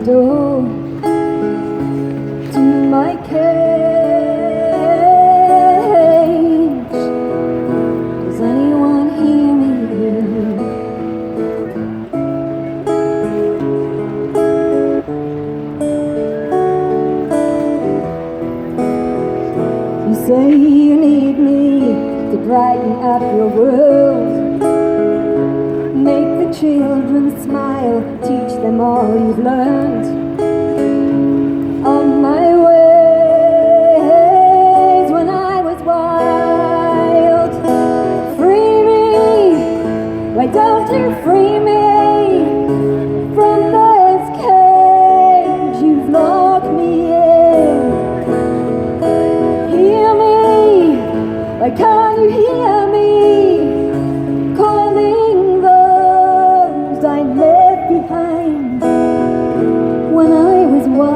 door to my cage. Does anyone hear me? You say you need me to brighten up your world, make the children smile, teach them all you've learned. On my ways when I was wild, free me, why don't you free me from this cage you've locked me in? Hear me, why can't you hear me calling those I left behind when I was wild?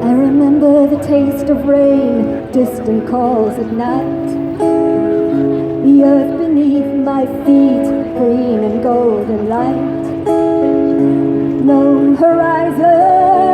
I remember the taste of rain, distant calls at night, the earth beneath my feet, green and golden light. No horizon